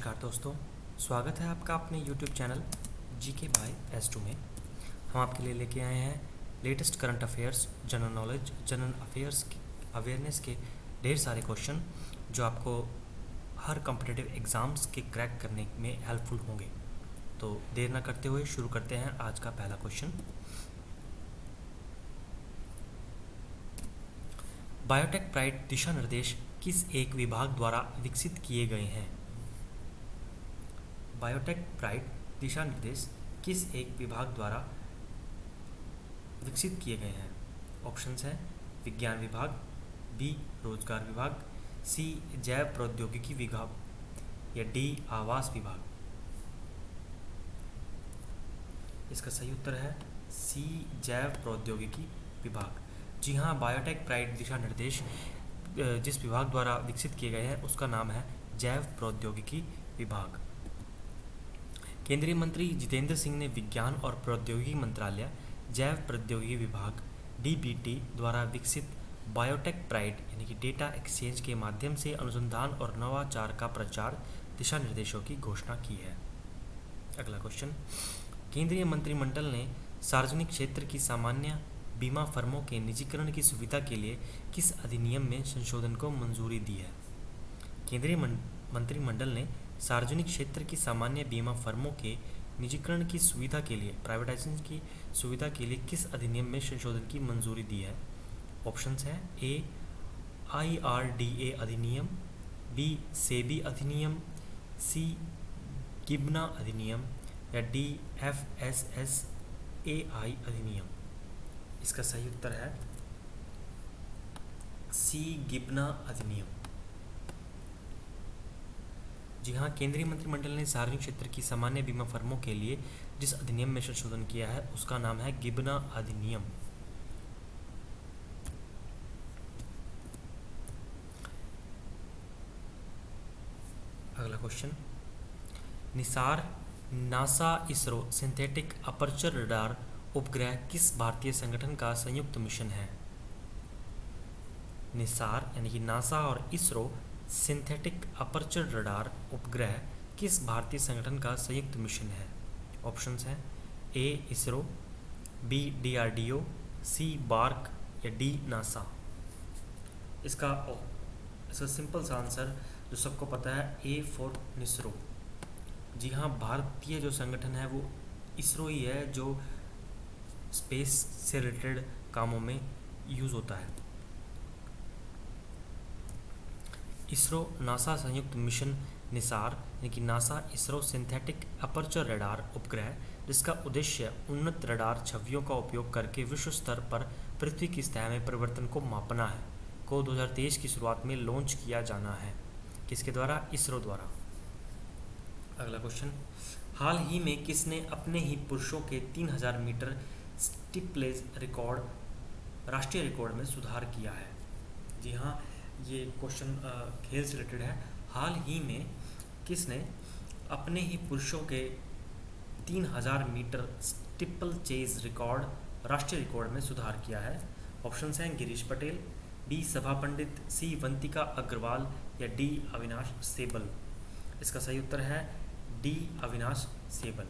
नमस्कार दोस्तों, स्वागत है आपका अपने YouTube channel GK by S2 में। हम आपके लिए लेके आए हैं latest current affairs, general knowledge, general affairs awareness के ढेर सारे क्वेश्चन जो आपको हर कॉम्पिटिटिव एग्ज़ाम्स के क्रैक करने में हेल्पफुल होंगे। तो देर ना करते हुए शुरू करते हैं आज का पहला क्वेश्चन। बायोटेक प्राइड दिशा निर्देश किस एक विभाग द्वारा विकसित किए गए हैं? बायोटेक प्राइड दिशा निर्देश किस एक विभाग द्वारा विकसित किए गए हैं? ऑप्शंस हैं विज्ञान विभाग, बी रोजगार विभाग, सी जैव प्रौद्योगिकी विभाग या डी आवास विभाग। इसका सही उत्तर है सी जैव प्रौद्योगिकी विभाग। जी हाँ, बायोटेक प्राइड दिशा निर्देश जिस विभाग द्वारा विकसित किए गए हैं उसका नाम है जैव प्रौद्योगिकी विभाग। केंद्रीय मंत्री जितेंद्र सिंह ने विज्ञान और प्रौद्योगिकी मंत्रालय जैव प्रौद्योगिकी विभाग डीबीटी द्वारा विकसित बायोटेक प्राइड यानी कि डेटा एक्सचेंज के माध्यम से अनुसंधान और नवाचार का प्रचार दिशा निर्देशों की घोषणा की है। अगला क्वेश्चन, केंद्रीय मंत्रिमंडल ने सार्वजनिक क्षेत्र की सामान्य बीमा फर्मों के निजीकरण की सुविधा के लिए किस अधिनियम में संशोधन को मंजूरी दी है? केंद्रीय मंत्रिमंडल ने सार्वजनिक क्षेत्र की सामान्य बीमा फर्मों के निजीकरण की सुविधा के लिए, प्राइवेटाइजेशन की सुविधा के लिए किस अधिनियम में संशोधन की मंजूरी दी है? ऑप्शंस हैं ए IRDA अधिनियम, बी सेबी अधिनियम, सी गिबना अधिनियम या डी FSSAI अधिनियम। इसका सही उत्तर है सी गिबना अधिनियम। जी हाँ, केंद्रीय मंत्रिमंडल ने सार्वजनिक क्षेत्र की सामान्य बीमा फर्मों के लिए जिस अधिनियम में संशोधन किया है उसका नाम है गिबना अधिनियम। अगला question, Nisar NASA ISRO synthetic aperture radar उपग्रह किस भारतीय संगठन का संयुक्त मिशन है? निसार यानी कि नासा और इसरो सिंथेटिक अपर्चर रडार उपग्रह किस भारतीय संगठन का संयुक्त मिशन है? ऑप्शंस हैं ए इसरो, बी DRDO, सी बार्क या डी नासा। इसका सिंपल सा आंसर जो सबको पता है ए फॉर निसरो। जी हाँ, भारतीय जो संगठन है वो इसरो ही है जो स्पेस से रिलेटेड कामों में यूज़ होता है। इसरो नासा संयुक्त मिशन निसार यानी कि NASA ISRO synthetic aperture radar उपग्रह, जिसका उद्देश्य उन्नत रडार छवियों का उपयोग करके विश्व स्तर पर पृथ्वी की सतह में परिवर्तन को मापना है, को 2023 की शुरुआत में लॉन्च किया जाना है। किसके द्वारा? इसरो द्वारा। अगला क्वेश्चन, हाल ही में किसने अपने ही पुरुषों के 3000 मीटर स्टीपलेज रिकॉर्ड राष्ट्रीय रिकॉर्ड में सुधार किया है? जी हाँ, ये क्वेश्चन खेल से रिलेटेड है। हाल ही में किसने अपने ही पुरुषों के 3000 मीटर स्टीपल चेज रिकॉर्ड राष्ट्रीय रिकॉर्ड में सुधार किया है? ऑप्शंस हैं गिरीश पटेल, बी सभा पंडित, सी वंतिका अग्रवाल या डी अविनाश सेबल। इसका सही उत्तर है डी अविनाश सेबल।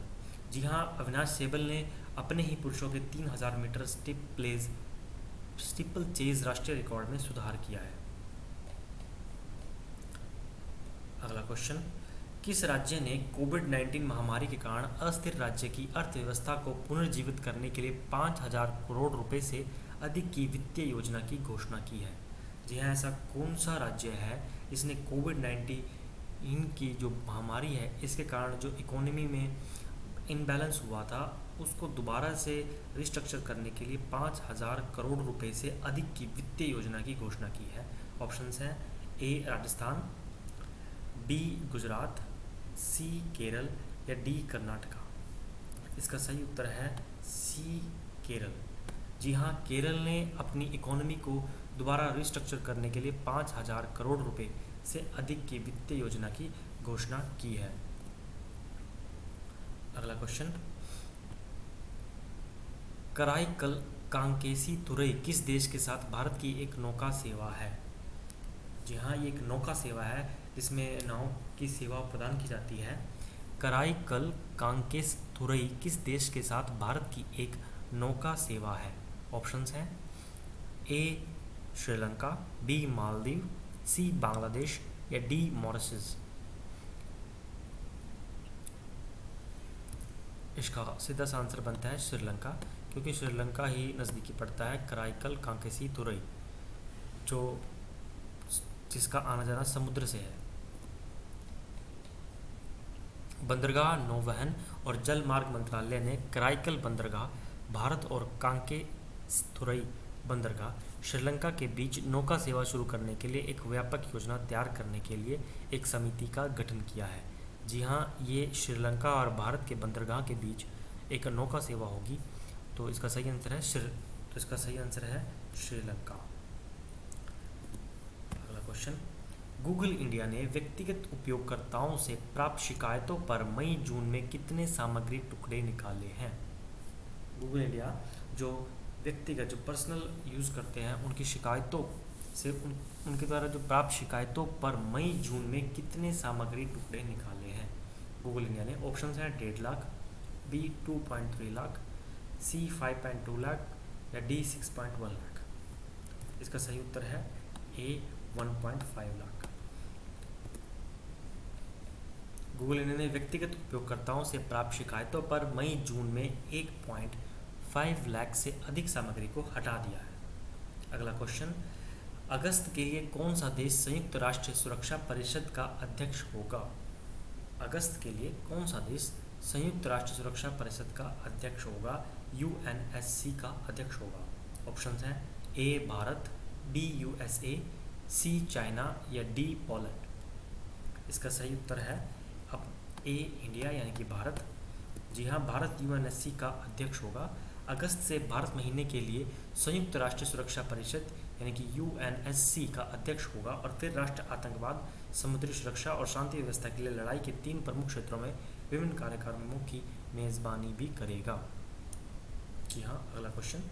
जी हाँ, अविनाश सेबल ने अपने ही पुरुषों के 3000 मीटर स्टीपल चेज राष्ट्रीय रिकॉर्ड में सुधार किया है। अगला क्वेश्चन, किस राज्य ने कोविड-19 महामारी के कारण अस्थिर राज्य की अर्थव्यवस्था को पुनर्जीवित करने के लिए 5000 करोड़ रुपए से अधिक की वित्तीय योजना की घोषणा की है? जी हाँ, ऐसा कौन सा राज्य है जिसने कोविड-19 की जो महामारी है इसके कारण जो इकोनॉमी में इनबैलेंस हुआ था उसको दोबारा से रिस्ट्रक्चर करने के लिए 5000 करोड़ रुपए से अधिक की वित्तीय योजना की घोषणा की है? ऑप्शंस हैं ए राजस्थान, बी गुजरात, सी केरल या डी कर्नाटका। इसका सही उत्तर है सी केरल। जी हाँ, केरल ने अपनी इकोनॉमी को दोबारा रिस्ट्रक्चर करने के लिए 5000 करोड़ रुपए से अधिक की वित्तीय योजना की घोषणा की है। अगला क्वेश्चन, कराईकल कांकेसी तुरई किस देश के साथ भारत की एक नौका सेवा है? जी हाँ, ये एक नौका सेवा है जिसमें नाव की सेवा प्रदान की जाती है। कराईकल कांकेसथुरई किस देश के साथ भारत की एक नौका सेवा है? ऑप्शंस हैं ए श्रीलंका, बी मालदीव, सी बांग्लादेश या डी मॉरिशस। इसका सीधा सा आंसर बनता है श्रीलंका, क्योंकि श्रीलंका ही नज़दीकी पड़ता है कराईकल कांकेसीथुरई, जो जिसका आना जाना समुद्र से है। बंदरगाह नौवहन और जल मार्ग मंत्रालय ने कराईकल बंदरगाह भारत और कांकेस्थुरई बंदरगाह श्रीलंका के बीच नौका सेवा शुरू करने के लिए एक व्यापक योजना तैयार करने के लिए एक समिति का गठन किया है। जी हाँ, ये श्रीलंका और भारत के बंदरगाह के बीच एक नौका सेवा होगी। तो इसका सही आंसर है श्रीलंका। अगला क्वेश्चन, गूगल इंडिया ने व्यक्तिगत उपयोगकर्ताओं से प्राप्त शिकायतों पर मई जून में कितने सामग्री टुकड़े निकाले हैं? गूगल इंडिया जो व्यक्तिगत जो पर्सनल यूज़ करते हैं उनकी शिकायतों से उनके द्वारा जो प्राप्त शिकायतों पर मई जून में कितने सामग्री टुकड़े निकाले हैं गूगल इंडिया ने? ऑप्शंस हैं 1.5 लाख, बी 2.3 लाख, सी 5.2 लाख या डी 6.1 लाख। इसका सही उत्तर है ए 1.5 लाख। गूगल इंडिया ने व्यक्तिगत उपयोगकर्ताओं से प्राप्त शिकायतों पर मई जून में 1.5 लाख से अधिक सामग्री को हटा दिया है। अगला क्वेश्चन, अगस्त के लिए कौन सा देश संयुक्त राष्ट्र सुरक्षा परिषद का अध्यक्ष होगा? अगस्त के लिए कौन सा देश संयुक्त राष्ट्र सुरक्षा परिषद का अध्यक्ष होगा, यूएनएससी का अध्यक्ष होगा? ऑप्शंस हैं ए भारत, बी यूएसए, सी चाइना या डी पोलैंड। इसका सही उत्तर है अब ए इंडिया यानी कि भारत। जी हाँ, भारत यूएनएससी का अध्यक्ष होगा। अगस्त से भारत महीने के लिए संयुक्त राष्ट्र सुरक्षा परिषद यानी कि यूएनएससी का अध्यक्ष होगा और फिर राष्ट्र आतंकवाद, समुद्री सुरक्षा और शांति व्यवस्था के लिए लड़ाई के 3 प्रमुख क्षेत्रों में विभिन्न कार्यक्रमों की मेजबानी भी करेगा। जी हाँ, अगला क्वेश्चन,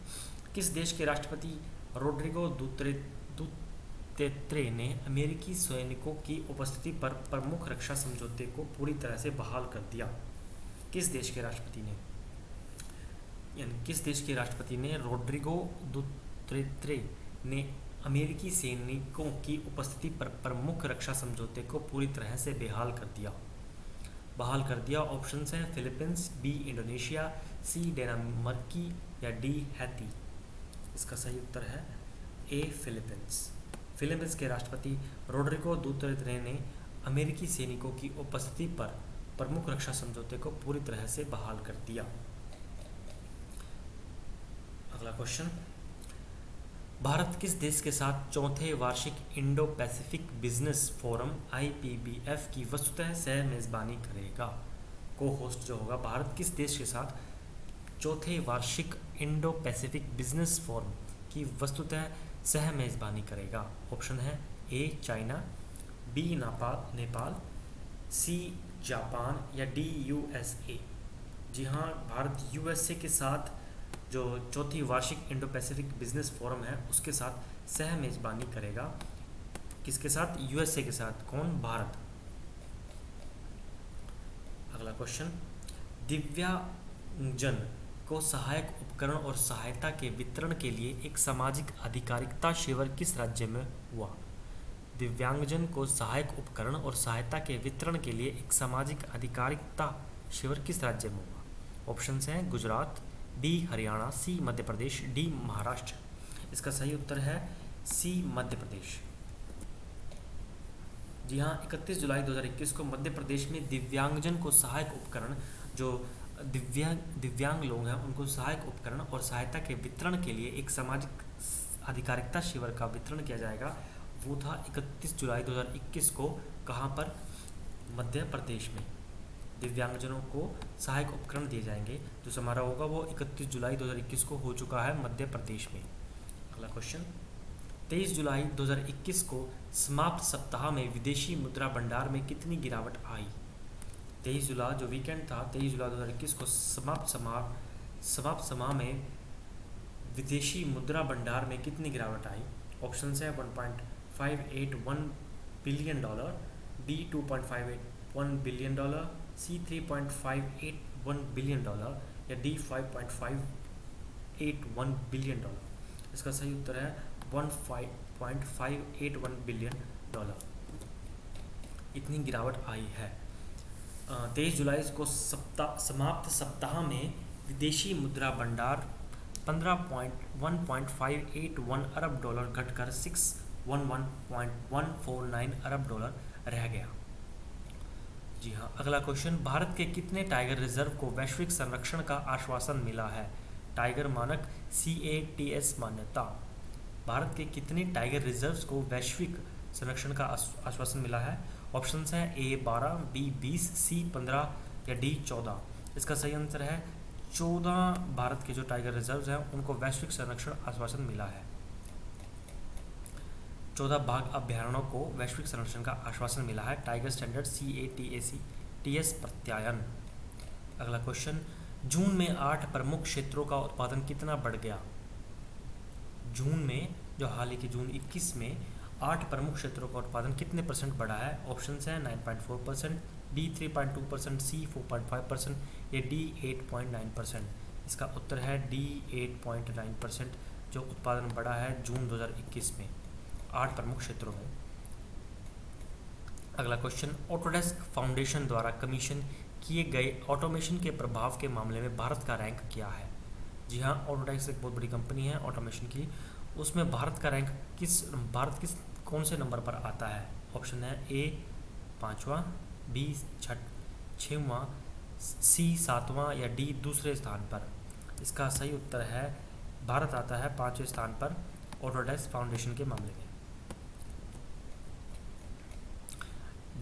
किस देश के राष्ट्रपति रोड्रिगो दुतेर्ते ने अमेरिकी सैनिकों की उपस्थिति पर प्रमुख रक्षा समझौते को पूरी तरह से बहाल कर दिया? किस देश के राष्ट्रपति ने रोड्रिगो दुतेर्ते ने अमेरिकी सैनिकों की उपस्थिति पर प्रमुख रक्षा समझौते को पूरी तरह से बहाल कर दिया? ऑप्शंस हैं फिलीपींस, बी इंडोनेशिया, सी डेनमार्की या डी हैती। इसका सही उत्तर है ए फिलीपींस। फिलीपींस के राष्ट्रपति रोड्रिगो दुतेर्ते ने अमेरिकी सैनिकों की उपस्थिति पर प्रमुख रक्षा समझौते को पूरी तरह से बहाल कर दिया। अगला क्वेश्चन, भारत किस देश के साथ चौथे वार्षिक Indo Pacific business forum IPBF की वस्तुतः सह मेजबानी करेगा? को होस्ट जो होगा, भारत किस देश के साथ चौथे वार्षिक इंडो पैसिफिक बिजनेस फोरम की वस्तुतः सह मेजबानी करेगा? ऑप्शन है A China, B Nepal, C Japan या डी USA। जी हाँ, भारत USA के साथ जो चौथी वार्षिक इंडो पैसिफिक बिजनेस फोरम है उसके साथ सह मेजबानी करेगा। किसके साथ? USA के साथ। कौन? भारत। अगला क्वेश्चन, दिव्यांगजन को सहायक उपकरण और सहायता के वितरण के लिए एक सामाजिक अधिकारिता शिविर किस राज्य में हुआ? दिव्यांगजन को सहायक उपकरण और सहायता के वितरण के लिए एक सामाजिक अधिकारिता शिविर किस राज्य में हुआ? ऑप्शंस हैं गुजरात, बी हरियाणा, सी मध्य प्रदेश, डी महाराष्ट्र। इसका सही उत्तर है सी मध्य प्रदेश। जी हाँ, 31 जुलाई 2021 को मध्य प्रदेश में दिव्यांगजन को सहायक उपकरण, जो दिव्यांग लोग हैं उनको सहायक उपकरण और सहायता के वितरण के लिए एक सामाजिक अधिकारिता शिविर का वितरण किया जाएगा। वो था 31 जुलाई 2021 को। कहाँ पर? मध्य प्रदेश में दिव्यांगजनों को सहायक उपकरण दिए जाएंगे। जो समारोह होगा वो 31 जुलाई 2021 को हो चुका है मध्य प्रदेश में। अगला क्वेश्चन, 23 जुलाई 2021 को समाप्त सप्ताह में विदेशी मुद्रा भंडार में कितनी गिरावट आई? 23 जुलाई जो वीकेंड था, 23 जुलाई 2021 को समाप्त समाह में विदेशी मुद्रा भंडार में कितनी गिरावट आई? ऑप्शन है $1.581 बिलियन, डी $2.581 बिलियन, सी $3.581 बिलियन या डी $5.581 बिलियन। इसका सही उत्तर है $1.581 बिलियन। इतनी गिरावट आई है। 23 जुलाई को समाप्त सप्ताह में विदेशी मुद्रा भंडार 1.581 अरब डॉलर घटकर $611.149 अरब डॉलर रह गया। जी हाँ, अगला क्वेश्चन, भारत के कितने टाइगर रिजर्व को वैश्विक संरक्षण का आश्वासन मिला है? टाइगर मानक CATS मान्यता। भारत के कितने टाइगर रिजर्व्स को वैश्विक संरक्षण का आश्वासन मिला है? ऑप्शंस हैं A 12, B 20, C 15 या D 14। इसका सही आंसर है 14 भारत के जो टाइगर रिजर्व्स हैं उनको वैश्विक संरक्षण आश्वासन मिला है। 14 बाघ अभ्यारण्यों को वैश्विक संरक्षण का आश्वासन मिला है। Tiger standard CATS प्रत्यायन। अगला क्वेश्चन, जून में 8 प्रमुख क्षेत्रों का उत्पादन कितना बढ़ गया? जून में, जो हाल ही के जून 21 में 8 प्रमुख क्षेत्रों का उत्पादन कितने % बढ़ा है? ऑप्शंस हैं 9.4%, D 3.2%, C 4.5% या D 8.9%। इसका उत्तर है D 8.9% जो उत्पादन बढ़ा है जून 2021 में 8 प्रमुख क्षेत्रों में। अगला क्वेश्चन, ऑटोडेस्क फाउंडेशन द्वारा कमीशन किए गए ऑटोमेशन के प्रभाव के मामले में भारत का रैंक क्या है? जी हाँ, ऑटोडेस्क एक बहुत बड़ी कंपनी है ऑटोमेशन की, उसमें भारत का रैंक कौन से नंबर पर आता है? ऑप्शन है A 5वां, B 6वां, C 7वां या D दूसरे स्थान पर। इसका सही उत्तर है भारत आता है 5वें स्थान पर ऑटोडेस्क फाउंडेशन के मामले में।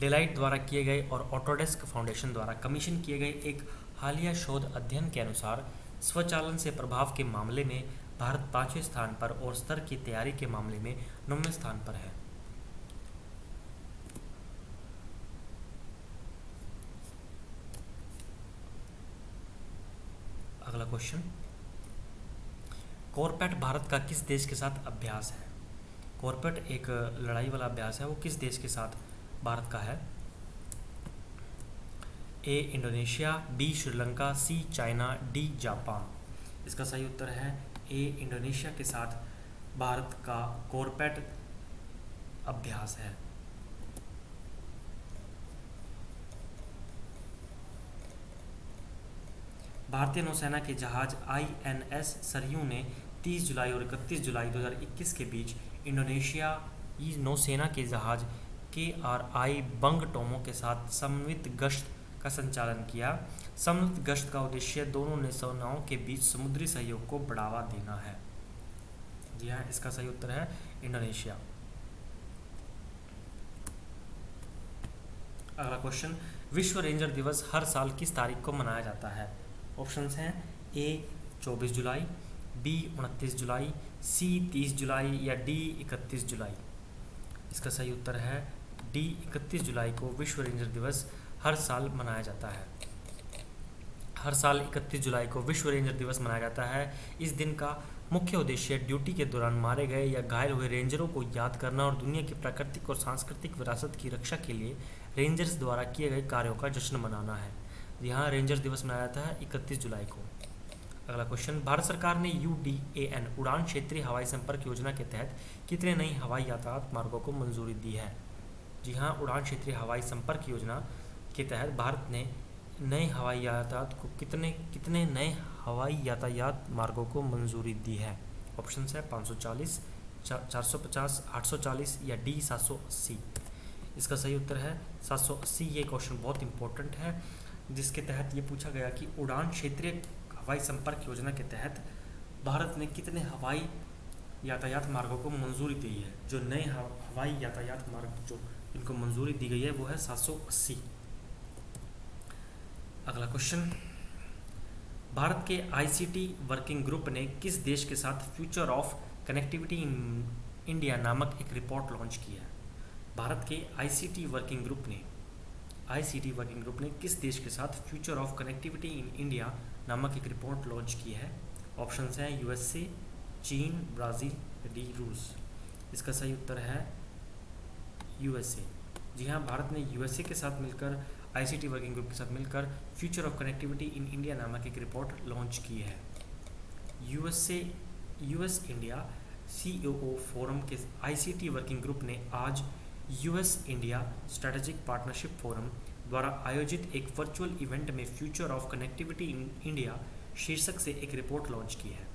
डेलाइट द्वारा किए गए और ऑटोडेस्क फाउंडेशन द्वारा कमीशन किए गए एक हालिया शोध अध्ययन के अनुसार स्वचालन से प्रभाव के मामले में भारत 5वें स्थान पर और स्तर की तैयारी के मामले में 9वें स्थान पर है। अगला क्वेश्चन, कॉर्पेट भारत का किस देश के साथ अभ्यास है? कॉर्पेट एक लड़ाई वाला अभ्यास है, वो किस देश के साथ भारत का है? A Indonesia, B Sri Lanka, C China, D Japan. इसका सही उत्तर है A इंडोनेशिया के साथ भारत का कॉर्पेट अभ्यास है। भारतीय नौसेना के जहाज INS सरयू ने 30 जुलाई और 31 जुलाई 2021 के बीच इंडोनेशियाई नौसेना के जहाज KRI बंगटोमो के साथ समन्वित गश्त का संचालन किया। समन्वित गश्त का उद्देश्य दोनों नौसेनाओं के बीच समुद्री सहयोग को बढ़ावा देना है। जी हाँ, इसका सही उत्तर है इंडोनेशिया। अगला क्वेश्चन, विश्व रेंजर दिवस हर साल किस तारीख को मनाया जाता है? ऑप्शंस हैं A 24 July, B 29 July, C 30 जुलाई या D 31 जुलाई। इसका सही उत्तर है D 31 जुलाई को विश्व रेंजर दिवस हर साल मनाया जाता है। हर साल 31 जुलाई को विश्व रेंजर दिवस मनाया जाता है। इस दिन का मुख्य उद्देश्य ड्यूटी के दौरान मारे गए या घायल हुए रेंजरों को याद करना और दुनिया की प्राकृतिक और सांस्कृतिक विरासत की रक्षा के लिए रेंजर्स द्वारा किए गए कार्यों का जश्न मनाना है। यहाँ रेंजर्स दिवस मनाया जाता है 31 जुलाई को। अगला क्वेश्चन, भारत सरकार ने UDAN उड़ान क्षेत्रीय हवाई संपर्क योजना के तहत कितने नई हवाई यातायात मार्गों को मंजूरी दी है? जी हाँ, उड़ान क्षेत्रीय हवाई संपर्क योजना के तहत भारत ने नए हवाई यातायात को कितने नए हवाई यातायात मार्गों को मंजूरी दी है? ऑप्शन है 540, 450, 840 या D 780। इसका सही उत्तर है 780। ये क्वेश्चन बहुत इंपॉर्टेंट है जिसके तहत ये पूछा गया कि उड़ान क्षेत्रीय हवाई संपर्क योजना के तहत भारत ने कितने हवाई यातायात मार्गों को मंजूरी दी है। जो नए हवाई यातायात मार्ग जो इनको मंजूरी दी गई है वो है 780। अगला क्वेश्चन, भारत के ICT वर्किंग ग्रुप ने किस देश के साथ future of connectivity in India नामक एक रिपोर्ट लॉन्च की है? भारत के ICT वर्किंग ग्रुप ने किस देश के साथ future of connectivity in India नामक एक रिपोर्ट लॉन्च की है? ऑप्शंस हैं USA, चीन, ब्राज़ील, D रूस। इसका सही उत्तर है USA। जी हाँ, भारत ने यूएसए के साथ मिलकर आईसीटी वर्किंग ग्रुप के साथ मिलकर future of connectivity in India नामक एक रिपोर्ट लॉन्च की है। यूएस इंडिया सीओओ फोरम के आईसीटी वर्किंग ग्रुप ने आज US India strategic partnership forum द्वारा आयोजित एक वर्चुअल इवेंट में future of connectivity in India शीर्षक से एक रिपोर्ट लॉन्च की है।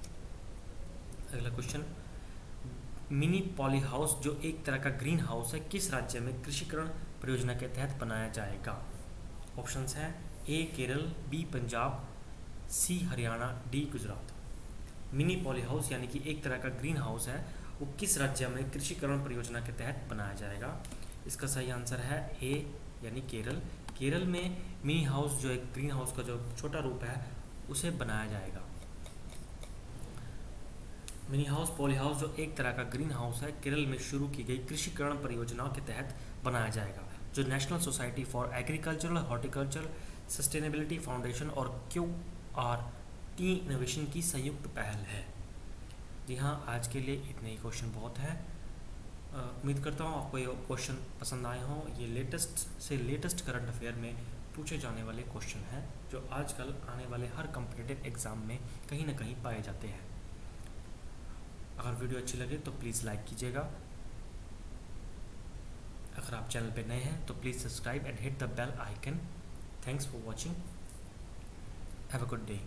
अगला क्वेश्चन, मिनी पॉली हाउस जो एक तरह का ग्रीन हाउस है किस राज्य में कृषिकरण परियोजना के तहत बनाया जाएगा? ऑप्शंस हैं A Kerala, B Punjab, C Haryana, D Gujarat. Mini poly house यानी कि एक तरह का ग्रीन हाउस है, वो किस राज्य में कृषिकरण परियोजना के तहत बनाया जाएगा? इसका सही आंसर है ए यानी केरल। केरल में मिनी हाउस जो एक ग्रीन हाउस का जो छोटा रूप है उसे बनाया जाएगा। मिनी हाउस पॉली हाउस जो एक तरह का ग्रीन हाउस है केरल में शुरू की गई कृषिकरण परियोजनाओं के तहत बनाया जाएगा, जो national society for agricultural horticulture sustainability foundation और QRT इनोवेशन की संयुक्त पहल है। जी हाँ, आज के लिए इतने ही क्वेश्चन बहुत हैं। उम्मीद करता हूँ आपको ये क्वेश्चन पसंद आए हों। ये लेटेस्ट करंट अफेयर में पूछे जाने वाले क्वेश्चन हैं जो आजकल आने वाले हर कॉम्पिटिटिव एग्ज़ाम में कहीं ना कहीं पाए जाते हैं। अगर वीडियो अच्छी लगे तो प्लीज़ लाइक कीजिएगा। अगर आप चैनल पे नए हैं तो please subscribe and hit the bell icon. Thanks for watching. Have a good day.